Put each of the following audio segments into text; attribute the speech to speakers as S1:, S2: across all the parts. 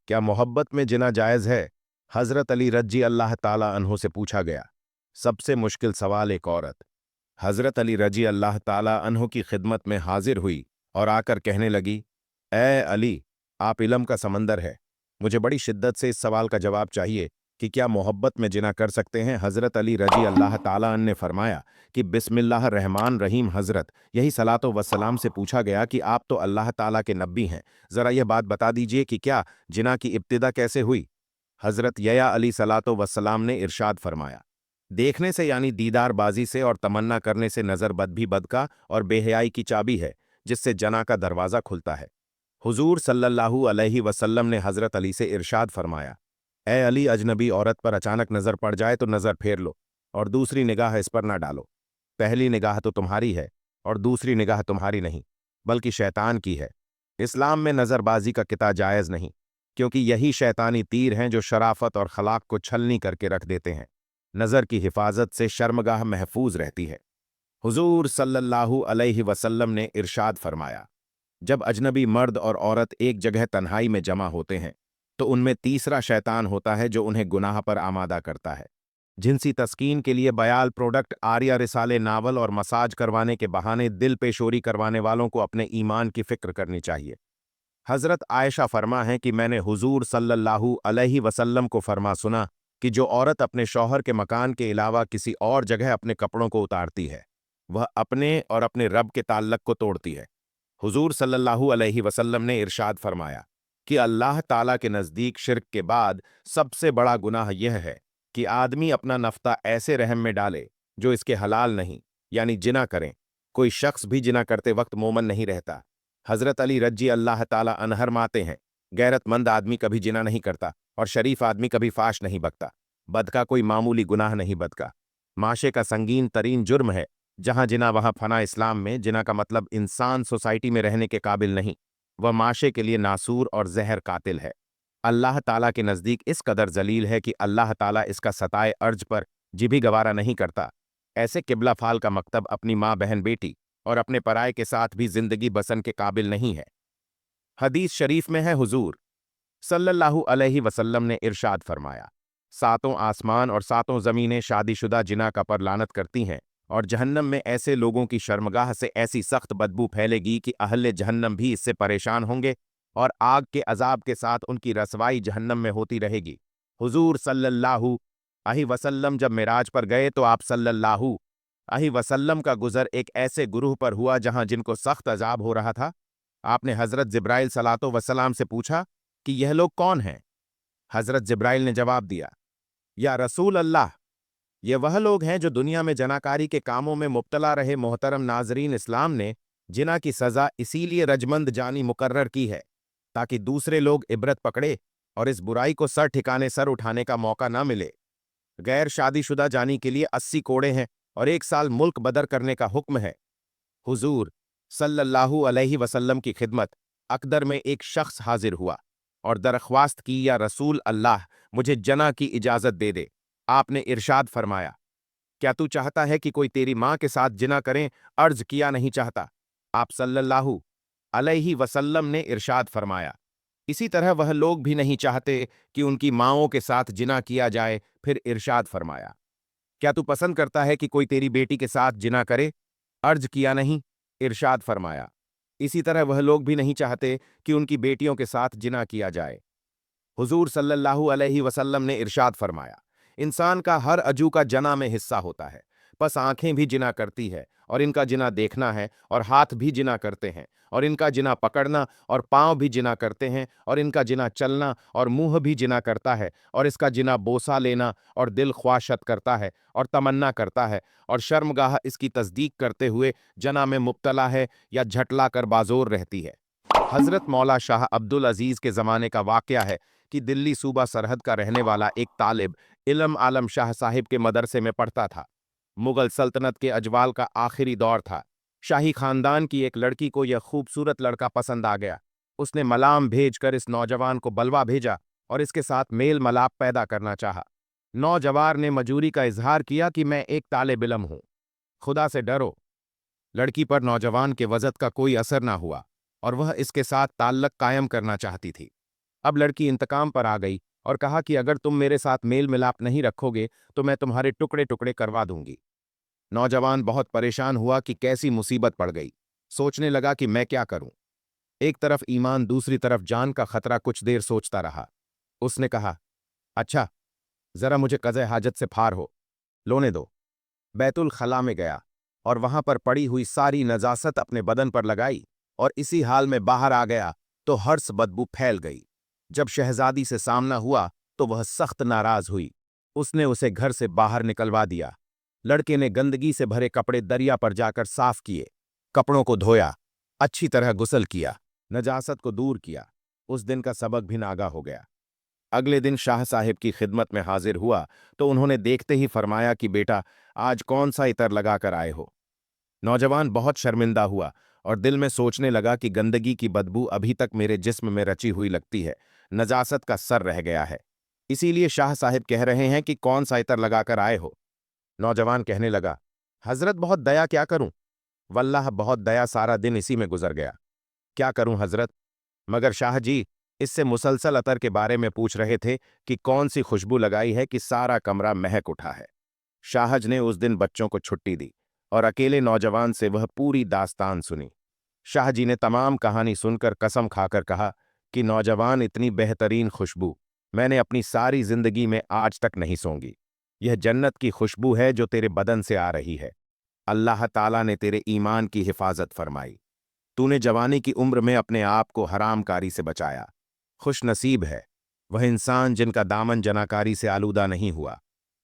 S1: क्या मोहब्बत में जिना जायज़ है? हज़रत अली रज़ी अल्लाह ताला अन्हो से पूछा गया। सबसे मुश्किल सवाल एक औरत। हज़रत अली रज़ी अल्लाह ताला अन्हो की खिदमत में हाजिर हुई और आकर कहने लगी, ए अली, आप इल्म का समंदर है, मुझे बड़ी शिद्दत से इस सवाल का जवाब चाहिए कि क्या मोहब्बत में जिना कर सकते हैं? हज़रत अली रज़ी अल्लाह ताला अन्हो ने फरमाया कि बिस्मिल्लाह रहमान रहीम हज़रत, यही सलातो वस्सलाम से पूछा गया कि आप तो अल्लाह ताला के नबी हैं, ज़रा यह बात बता दीजिए कि क्या जिना की इब्तिदा कैसे हुई? हज़रत यया अली सलातो वस्सलाम ने इरशाद फरमाया, देखने से यानी दीदारबाजी से और तमन्ना करने से नज़र बद भी बद का और बेहयाई की चाबी है, जिससे जना का दरवाज़ा खुलता है। हुजूर सल्लल्लाहु अलैहि वसल्लम ने हज़रत अली से इरशाद फरमाया, ए अली, अजनबी औरत पर अचानक नज़र पड़ जाए तो नज़र फेर लो और दूसरी निगाह इस पर ना डालो। पहली निगाह तो तुम्हारी है और दूसरी निगाह तुम्हारी नहीं, बल्कि शैतान की है। इस्लाम में नज़रबाजी का किता जायज़ नहीं, क्योंकि यही शैतानी तीर हैं जो शराफत और खलाक को छलनी करके रख देते हैं। नज़र की हिफाजत से शर्मगाह महफूज रहती है। हुजूर सल्लल्लाहु अलैहि वसल्लम ने इरशाद फरमाया, जब अजनबी मर्द और औरत एक जगह तन्हाई में जमा होते हैं तो उनमें तीसरा शैतान होता है जो उन्हें गुनाह पर आमादा करता है। जिनसी तस्कीन के लिए बयाल प्रोडक्ट, आर्या रिसाले, नावल और मसाज करवाने के बहाने दिल पे शोरी करवाने वालों को अपने ईमान की फिक्र करनी चाहिए। हज़रत आयशा फरमा है कि मैंने हुजूर सल्लल्लाहु अलैहि वसल्लम को फरमा सुना कि जो औरत अपने शौहर के मकान के अलावा किसी और जगह अपने कपड़ों को उतारती है, वह अपने और अपने रब के ताल्लुक को तोड़ती है। हुजूर सल्लल्लाहु अलैहि वसल्लम ने इरशाद फरमाया कि अल्लाह ताला के नज़दीक शिर्क के बाद सबसे बड़ा गुनाह यह है कि आदमी अपना नफ्ता ऐसे रहम में डाले जो इसके हलाल नहीं, यानी जिना करें। कोई शख्स भी जिना करते वक्त मोमन नहीं रहता। हज़रत अली रज़ी अल्लाह ताला अन्हु फरमाते हैं, गैरतमंद आदमी कभी जिना नहीं करता और शरीफ आदमी कभी फाश नहीं बकता। बद का कोई मामूली गुनाह नहीं, बद का माशे का संगीन तरीन जुर्म है। जहां जिना वहां फना। इस्लाम में जिना का मतलब इंसान सोसाइटी में रहने के काबिल नहीं, वह माशे के लिए नासूर और जहर कातिल है। अल्लाह ताला के नज़दीक इस कदर जलील है कि अल्लाह ताला इसका सताए अर्ज पर जिभी गवारा नहीं करता। ऐसे किबला फाल का मकतब अपनी माँ, बहन, बेटी और अपने पराये के साथ भी जिंदगी बसन के काबिल नहीं है। हदीस शरीफ में है, हुजूर सल्लल्लाहु अलैहि वसल्लम ने इरशाद फरमाया, सातों आसमान और सातों ज़मीनें शादीशुदा जिना का पर लानत करती हैं और जहन्नम में ऐसे लोगों की शर्मगाह से ऐसी सख्त बदबू फैलेगी कि अहले जहन्नम भी इससे परेशान होंगे और आग के अजाब के साथ उनकी रसवाई जहन्नम में होती रहेगी। हुजूर सल्लल्लाहु अलैहि वसल्लम जब मिराज पर गए तो आप सल्लल्लाहु अलैहि वसल्लम का गुजर एक ऐसे गुरूह पर हुआ जहां जिनको सख्त अजाब हो रहा था। आपने हजरत जिब्राइल सलातो वसलाम से पूछा कि यह लोग कौन हैं? हजरत जिब्राइल ने जवाब दिया, या रसूल अल्लाह, ये वह लोग हैं जो दुनिया में जनाकारी के कामों में मुब्तला रहे। मोहतरम नाजरीन, इस्लाम ने जिना की सज़ा इसीलिए रजमंद जानी मुकर्रर की है ताकि दूसरे लोग इबरत पकड़े और इस बुराई को सर ठिकाने सर उठाने का मौका ना मिले। गैर शादीशुदा जानी के लिए 80 कोड़े हैं और 1 साल मुल्क बदर करने का हुक्म है। हुजूर सल्लल्लाहु अलैहि वसल्लम की खिदमत अकदर में एक शख्स हाजिर हुआ और दरख्वास्त की, या रसूल अल्लाह, मुझे जना की इजाज़त दे दे। आपने इरशाद फरमाया, क्या तू चाहता है कि कोई तेरी माँ के साथ जिना करें? अर्ज किया, नहीं चाहता। आप सल्लल्लाहु अलैहि वसल्लम ने इरशाद फरमाया, इसी तरह वह लोग भी नहीं चाहते कि उनकी माँओं के साथ जिना किया जाए। फिर इरशाद फरमाया, क्या तू पसंद करता है कि कोई तेरी बेटी के साथ जिना करे? अर्ज किया, नहीं। इरशाद फरमाया, इसी तरह वह लोग भी नहीं चाहते कि उनकी बेटियों के साथ जिना किया जाए। हुजूर सल्लल्लाहु अलैहि वसल्लम ने इरशाद फरमाया, इंसान का हर अजू का जना में हिस्सा होता है, बस आंखें भी जिना करती है और इनका जिना देखना है, और हाथ भी जिना करते हैं और इनका जिना पकड़ना, और पांव भी जिना करते हैं और इनका जिना चलना, और मुंह भी जिना करता है और इसका जिना बोसा लेना, और दिल ख्वाशत करता है और तमन्ना करता है, और शर्मगाह इसकी तस्दीक करते हुए जना में मुब्तला है या झटला कर बाजोर रहती है। हजरत मौला शाह अब्दुल अजीज के ज़माने का वाक़या है कि दिल्ली सूबा सरहद का रहने वाला एक तालिब इल्म आलम शाह साहिब के मदरसे में पढ़ता था। मुगल सल्तनत के अजवाल का आखिरी दौर था। शाही खानदान की एक लड़की को यह खूबसूरत लड़का पसंद आ गया। उसने मलाम भेजकर इस नौजवान को बलवा भेजा और इसके साथ मेल मलाप पैदा करना चाहा। नौजवान ने मजूरी का इजहार किया कि मैं एक तालिब इल्म हूँ, खुदा से डरो। लड़की पर नौजवान के वजद का कोई असर ना हुआ और वह इसके साथ ताल्लुक कायम करना चाहती थी। अब लड़की इंतकाम पर आ गई और कहा कि अगर तुम मेरे साथ मेल मिलाप नहीं रखोगे तो मैं तुम्हारे टुकड़े टुकड़े करवा दूंगी। नौजवान बहुत परेशान हुआ कि कैसी मुसीबत पड़ गई। सोचने लगा कि मैं क्या करूं। एक तरफ ईमान, दूसरी तरफ जान का खतरा। कुछ देर सोचता रहा। उसने कहा, अच्छा, जरा मुझे कज़े हाजत से फार हो लोने दो। बैतुल खला में गया और वहां पर पड़ी हुई सारी नजासत अपने बदन पर लगाई और इसी हाल में बाहर आ गया तो हर्ष बदबू फैल गई। जब शहजादी से सामना हुआ तो वह सख्त नाराज हुई। उसने उसे घर से बाहर निकलवा दिया। लड़के ने गंदगी से भरे कपड़े दरिया पर जाकर साफ किए, कपड़ों को धोया, अच्छी तरह गुस्ल किया, नजासत को दूर किया। उस दिन का सबक भी नागा हो गया। अगले दिन शाह साहिब की खिदमत में हाजिर हुआ तो उन्होंने देखते ही फरमाया कि बेटा, आज कौन सा इतर लगाकर आए हो। नौजवान बहुत शर्मिंदा हुआ और दिल में सोचने लगा कि गंदगी की बदबू अभी तक मेरे जिस्म में रची हुई लगती है, नजासत का सर रह गया है। इसीलिए शाह साहिब कह रहे हैं कि कौन सा इतर लगाकर आए हो। नौजवान कहने लगा, हजरत बहुत दया क्या करूं, वल्लाह बहुत दया, सारा दिन इसी में गुजर गया। क्या करूं हजरत। मगर शाह जी इससे मुसलसल अतर के बारे में पूछ रहे थे कि कौन सी खुशबू लगाई है कि सारा कमरा महक उठा है। शाहज ने उस दिन बच्चों को छुट्टी दी और अकेले नौजवान से वह पूरी दास्तान सुनी। शाह जी ने तमाम कहानी सुनकर कसम खाकर कहा कि नौजवान, इतनी बेहतरीन खुशबू मैंने अपनी सारी जिंदगी में आज तक नहीं सूंघी। यह जन्नत की खुशबू है जो तेरे बदन से आ रही है। अल्लाह ताला ने तेरे ईमान की हिफाजत फरमाई। तूने जवानी की उम्र में अपने आप को हरामकारी से बचाया। खुश नसीब है वह इंसान जिनका दामन जनाकारी से आलूदा नहीं हुआ।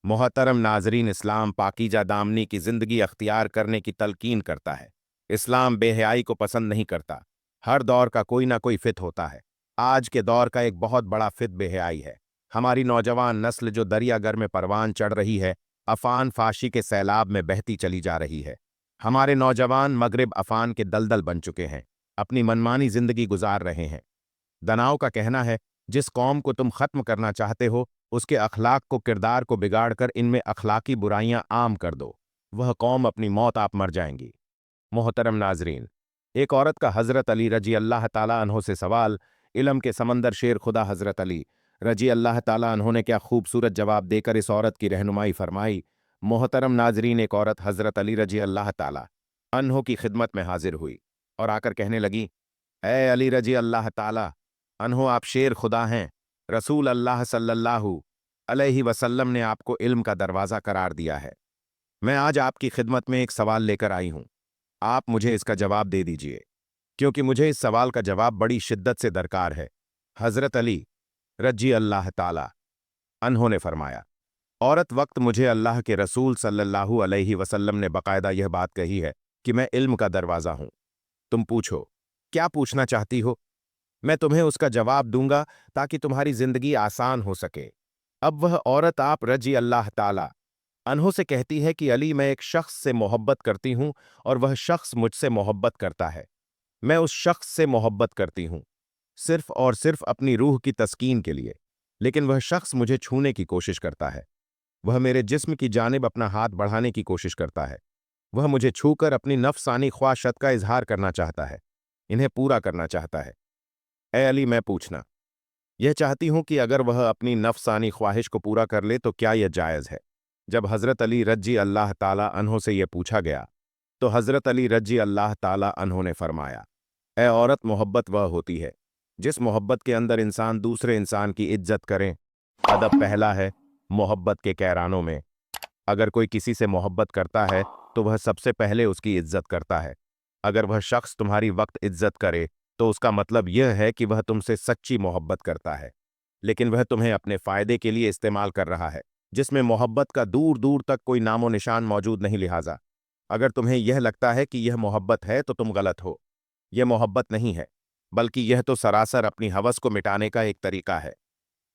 S1: मोहतरम नाजरीन, इस्लाम पाकीजा दामनी की जिंदगी अख्तियार करने की तलकीन करता है। इस्लाम बेहयाई को पसंद नहीं करता। हर दौर का कोई ना कोई फित होता है। आज के दौर का एक बहुत बड़ा फित बेहयाई है। हमारी नौजवान नस्ल जो दरियागर में परवान चढ़ रही है, अफान फाशी के सैलाब में बहती चली जा रही है। हमारे नौजवान मगरिब अफान के दलदल बन चुके हैं, अपनी मनमानी जिंदगी गुजार रहे हैं। दनाव का कहना है, जिस कौम को तुम खत्म करना चाहते हो उसके अखलाक को, किरदार को बिगाड़कर इनमें अखलाकी बुराइयां आम कर दो, वह कौम अपनी मौत आप मर जाएंगी। मोहतरम नाजरीन, एक औरत का हजरत अली रजी अल्लाह ताला अन्हो से सवाल। इल्म के समंदर शेर खुदा हजरत अली रजी अल्लाह ताला अन्हो ने क्या खूबसूरत जवाब देकर इस औरत की रहनुमाई फरमाई। मोहतरम नाजरीन, एक औरत हजरत अली रजी अल्लाह ताला अन्हो की खिदमत में हाजिर हुई और आकर कहने लगी, ए अली रजी अल्लाह ताला अन्हो, आप शेर खुदा हैं। रसूल अल्लाह सल्लल्लाहु अलैहि वसल्लम ने आपको इल्म का दरवाज़ा करार दिया है। मैं आज आपकी खिदमत में एक सवाल लेकर आई हूं। आप मुझे इसका जवाब दे दीजिए, क्योंकि मुझे इस सवाल का जवाब बड़ी शिद्दत से दरकार है। हजरत अली रजी अल्लाह ताला अन्हो ने फरमाया, औरत वक्त, मुझे अल्लाह के रसूल सल्लल्लाहु अलैहि वसल्लम ने बाकायदा यह बात कही है कि मैं इल्म का दरवाज़ा हूं। तुम पूछो, क्या पूछना चाहती हो, मैं तुम्हें उसका जवाब दूंगा ताकि तुम्हारी जिंदगी आसान हो सके। अब वह औरत आप रजी अल्लाह ताला अन्हो से कहती है कि अली, मैं एक शख्स से मोहब्बत करती हूं और वह शख्स मुझसे मोहब्बत करता है। मैं उस शख्स से मोहब्बत करती हूं सिर्फ और सिर्फ अपनी रूह की तस्कीन के लिए, लेकिन वह शख्स मुझे छूने की कोशिश करता है। वह मेरे जिस्म की जानिब अपना हाथ बढ़ाने की कोशिश करता है। वह मुझे छूकर अपनी नफसानी ख्वाहिशत का इजहार करना चाहता है, इन्हें पूरा करना चाहता है। ए अली, मैं पूछना यह चाहती हूं कि अगर वह अपनी नफसानी ख्वाहिश को पूरा कर ले तो क्या यह जायज़ है। जब हज़रत अली रजी अल्लाह ताला अन्हो से यह पूछा गया तो हज़रत अली रजी अल्लाह ताला अन्हो ने फरमाया, ए औरत, मोहब्बत वह होती है जिस मोहब्बत के अंदर इंसान दूसरे इंसान की इज्जत करें। अदब पहला है मोहब्बत के कैरानों में। अगर कोई किसी से मोहब्बत करता है तो वह सबसे पहले उसकी इज्जत करता है। अगर वह शख्स तुम्हारी वक्त इज्जत करे तो उसका मतलब यह है कि वह तुमसे सच्ची मोहब्बत करता है, लेकिन वह तुम्हें अपने फायदे के लिए इस्तेमाल कर रहा है, जिसमें मोहब्बत का दूर दूर तक कोई नामो निशान मौजूद नहीं। लिहाजा अगर तुम्हें यह लगता है कि यह मोहब्बत है तो तुम गलत हो। यह मोहब्बत नहीं है, बल्कि यह तो सरासर अपनी हवस को मिटाने का एक तरीका है।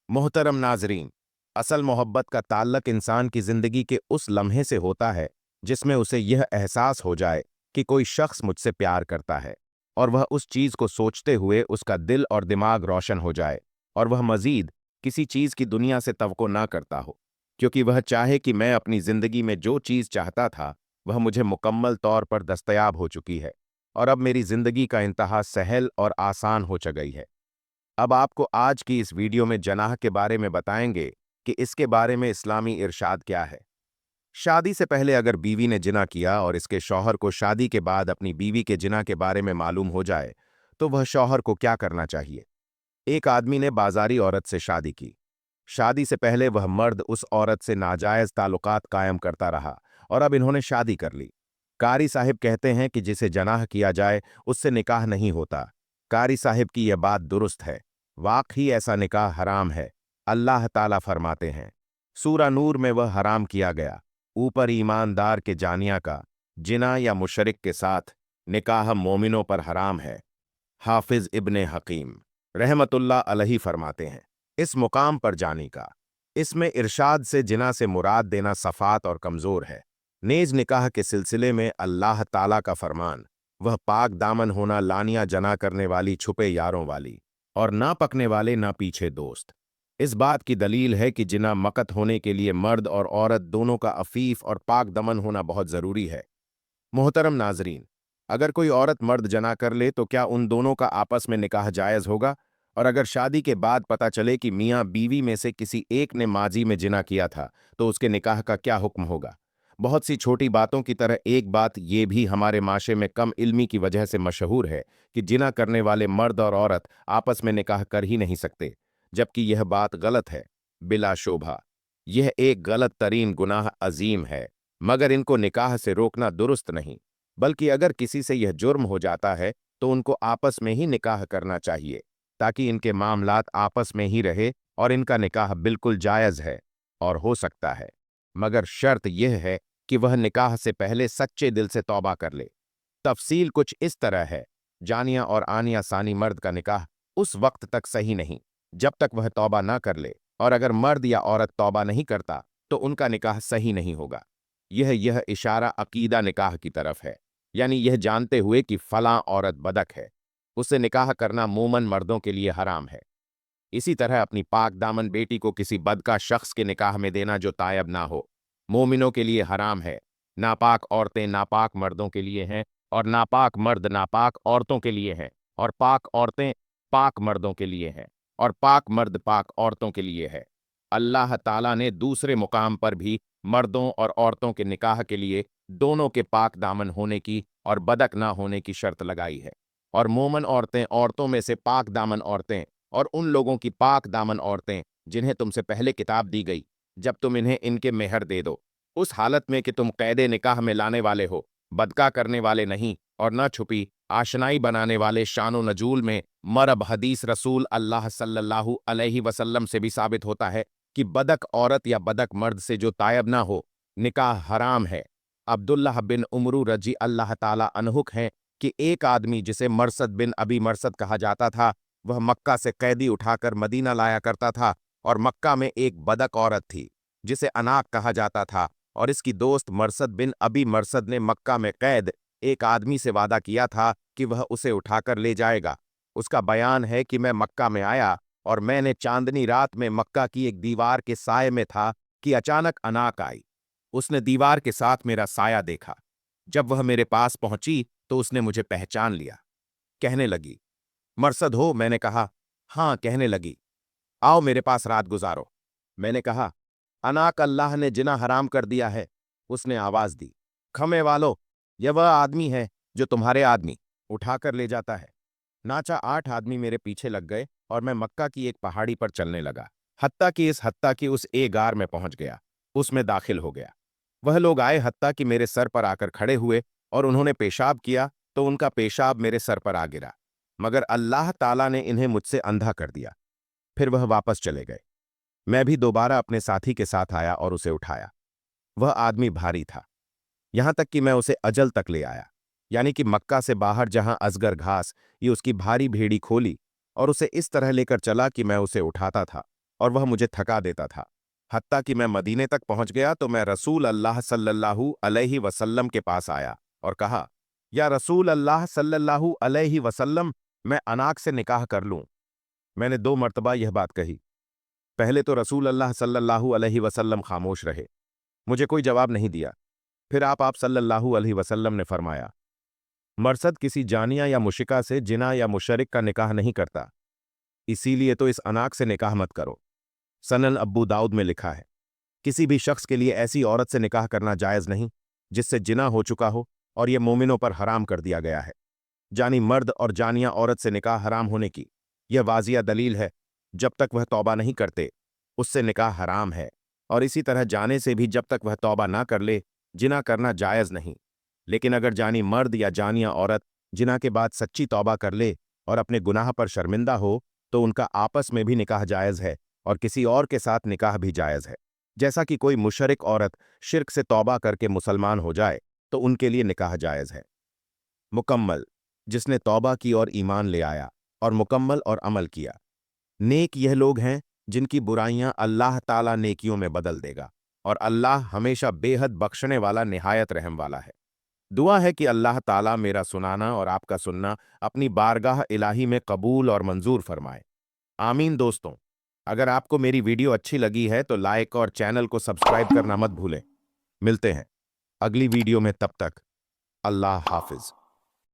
S1: मोहतरम नाजरीन, असल मोहब्बत का ताल्लुक इंसान की जिंदगी के उस लम्हे से होता है जिसमें उसे यह एहसास हो जाए कि कोई शख्स मुझसे प्यार करता है, और वह उस चीज को सोचते हुए उसका दिल और दिमाग रोशन हो जाए और वह मजीद किसी चीज की दुनिया से तवक्को ना करता हो, क्योंकि वह चाहे कि मैं अपनी जिंदगी में जो चीज चाहता था वह मुझे मुकम्मल तौर पर दस्तयाब हो चुकी है और अब मेरी जिंदगी का इंतहा सहल और आसान हो गई है। अब आपको आज की इस वीडियो में जनाह के बारे में बताएंगे कि इसके बारे में इस्लामी इरशाद क्या है। शादी से पहले अगर बीवी ने जिना किया और इसके शौहर को शादी के बाद अपनी बीवी के जिना के बारे में मालूम हो जाए तो वह शौहर को क्या करना चाहिए। एक आदमी ने बाजारी औरत से शादी की। शादी से पहले वह मर्द उस औरत से नाजायज ताल्लुकात कायम करता रहा और अब इन्होंने शादी कर ली। कारी साहिब कहते हैं कि जिसे जनाह किया जाए उससे निकाह नहीं होता। कारी साहिब की यह बात दुरुस्त है। वाकई ऐसा निकाह हराम है। अल्लाह ताला फरमाते हैं, सूरा नूर में वह हराम किया गया ऊपर ईमानदार के जानिया का जिना या मुशरिक के साथ निकाह मोमिनों पर हराम है। हाफिज इब्ने हकीम रहमतुल्लाह अलैहि फरमाते हैं, इस मुकाम पर जानी का इसमें इरशाद से जिना से मुराद देना सफात और कमजोर है। नेज निकाह के सिलसिले में अल्लाह ताला का फरमान, वह पाक दामन होना लानिया जना करने वाली छुपे यारों वाली और ना पकने वाले ना पीछे दोस्त। इस बात की दलील है कि जिना मकत होने के लिए मर्द और औरत दोनों का अफीफ और पाक दमन होना बहुत जरूरी है। मोहतरम नाजरीन, अगर कोई औरत मर्द जना कर ले तो क्या उन दोनों का आपस में निकाह जायज होगा? और अगर शादी के बाद पता चले कि मियाँ बीवी में से किसी एक ने माजी में जिना किया था तो उसके निकाह का क्या हुक्म होगा? बहुत सी छोटी बातों की तरह एक बात ये भी हमारे माशरे में कम इल्मी की वजह से मशहूर है कि जिना करने वाले मर्द और औरत आपस में निकाह कर ही नहीं सकते, जबकि यह बात गलत है। बिला शोभा यह एक गलत तरीन गुनाह अजीम है, मगर इनको निकाह से रोकना दुरुस्त नहीं, बल्कि अगर किसी से यह जुर्म हो जाता है तो उनको आपस में ही निकाह करना चाहिए ताकि इनके मामलात आपस में ही रहे और इनका निकाह बिल्कुल जायज़ है और हो सकता है, मगर शर्त यह है कि वह निकाह से पहले सच्चे दिल से तौबा कर ले। तफसील कुछ इस तरह है, जानिया और आनिया सानी मर्द का निकाह उस वक्त तक सही नहीं जब तक वह तौबा ना कर ले, और अगर मर्द या औरत तौबा नहीं करता तो उनका निकाह सही नहीं होगा। यह इशारा अकीदा निकाह की तरफ है, यानी यह जानते हुए कि फलां औरत बदक है, उससे निकाह करना मोमन मर्दों के लिए हराम है। इसी तरह अपनी पाक दामन बेटी को किसी बदका शख्स के निकाह में देना जो तायब ना हो, मोमिनों के लिए हराम है। नापाक औरतें नापाक मर्दों के लिए हैं और नापाक मर्द नापाक औरतों के लिए हैं, और पाक औरतें पाक मर्दों के लिए हैं और पाक मर्द पाक औरतों के लिए है। अल्लाह ताला ने दूसरे मुकाम पर भी मर्दों और औरतों के निकाह के लिए दोनों के पाक दामन होने की और बदक ना होने की शर्त लगाई है। और मोमन औरतें औरतों में से पाक दामन औरतें और उन लोगों की पाक दामन औरतें जिन्हें तुमसे पहले किताब दी गई, जब तुम इन्हें इनके मेहर दे दो, उस हालत में कि तुम कैदे निकाह में लाने वाले हो, बदका करने वाले नहीं और न छुपी आशनाई बनाने वाले शानो नजूल में। मरब हदीस रसूल अल्लाह सल्लल्लाहु अलैहि वसल्लम से भी साबित होता है कि बदक औरत या बदक मर्द से जो तायब ना हो, निकाह हराम है। अब्दुल्लाह बिन उमरू रजी अल्लाह ताला अन्हुक हैं कि एक आदमी जिसे मरसद बिन अबी मरसद कहा जाता था, वह मक्का से कैदी उठाकर मदीना लाया करता था, और मक्का में एक बदक औरत थी जिसे अनाक कहा जाता था, और इसकी दोस्त मरसद बिन अबी मरसद ने मक्का में कैद एक आदमी से वादा किया था कि वह उसे उठाकर ले जाएगा। उसका बयान है कि मैं मक्का में आया और मैंने चांदनी रात में मक्का की एक दीवार के साये में था कि अचानक अनाक आई। उसने दीवार के साथ मेरा साया देखा। जब वह मेरे पास पहुंची तो उसने मुझे पहचान लिया। कहने लगी, मरसद हो? मैंने कहा, हाँ। कहने लगी, आओ मेरे पास रात गुजारो। मैंने कहा, अनाक अल्लाह ने जिना हराम कर दिया है। उसने आवाज दी, खमे वालो, यह वह आदमी है जो तुम्हारे आदमी उठाकर ले जाता है। नाचा 8 आदमी मेरे पीछे लग गए और मैं मक्का की एक पहाड़ी पर चलने लगा, हत्ता कि उस ए गार में पहुंच गया, उसमें दाखिल हो गया। वह लोग आए हत्ता कि मेरे सर पर आकर खड़े हुए और उन्होंने पेशाब किया तो उनका पेशाब मेरे सर पर आ गिरा, मगर अल्लाह ताला ने इन्हें मुझसे अंधा कर दिया। फिर वह वापस चले गए। मैं भी दोबारा अपने साथी के साथ आया और उसे उठाया। वह आदमी भारी था, यहां तक कि मैं उसे अजल तक ले आया, यानी कि मक्का से बाहर जहां अजगर घास ये उसकी भारी भेड़ी खोली, और उसे इस तरह लेकर चला कि मैं उसे उठाता था और वह मुझे थका देता था। हत्ता कि मैं मदीने तक पहुंच गया तो मैं रसूल अल्लाह सल्लल्लाहु अलैहि वसल्लम के पास आया और कहा, या रसूल अल्लाह सल्लल्लाहु अलैहि वसल्लम, मैं अनाक से निकाह कर लूं। मैंने 2 मर्तबा यह बात कही। पहले तो रसूल अल्लाह सल्लल्लाहु अलैहि वसल्लम खामोश रहे, मुझे कोई जवाब नहीं दिया। फिर आप सल्लल्लाहु अलैहि वसल्लम ने फरमाया, मरसद किसी जानिया या मुशिका से जिना या मुशरिक का निकाह नहीं करता। इसीलिए तो इस अनाक से निकाह मत करो। सनन अब्बू दाऊद में लिखा है, किसी भी शख्स के लिए ऐसी औरत से निकाह करना जायज़ नहीं जिससे जिना हो चुका हो, और यह मोमिनों पर हराम कर दिया गया है। जानी मर्द और जानिया औरत से निकाह हराम होने की यह वाजिया दलील है। जब तक वह तौबा नहीं करते उससे निकाह हराम है, और इसी तरह जाने से भी जब तक वह तौबा ना कर ले जिना करना जायज़ नहीं। लेकिन अगर जानी मर्द या जानिया औरत जिना के बाद सच्ची तौबा कर ले और अपने गुनाह पर शर्मिंदा हो तो उनका आपस में भी निकाह जायज़ है और किसी और के साथ निकाह भी जायज़ है। जैसा कि कोई मुशरिक औरत शिर्क से तौबा करके मुसलमान हो जाए तो उनके लिए निकाह जायज़ है। मुकम्मल, जिसने तौबा की और ईमान ले आया और मुकम्मल और अमल किया। नेक यह लोग हैं जिनकी बुराइयां अल्लाह ताला नेकियों में बदल देगा, और अल्लाह हमेशा बेहद बख्शने वाला निहायत रहम वाला है। दुआ है कि अल्लाह ताला मेरा सुनाना और आपका सुनना अपनी बारगाह इलाही में कबूल और मंजूर फरमाए। आमीन। दोस्तों, अगर आपको मेरी वीडियो अच्छी लगी है तो लाइक और चैनल को सब्सक्राइब करना मत भूलें। मिलते हैं अगली वीडियो में, तब तक अल्लाह हाफिज।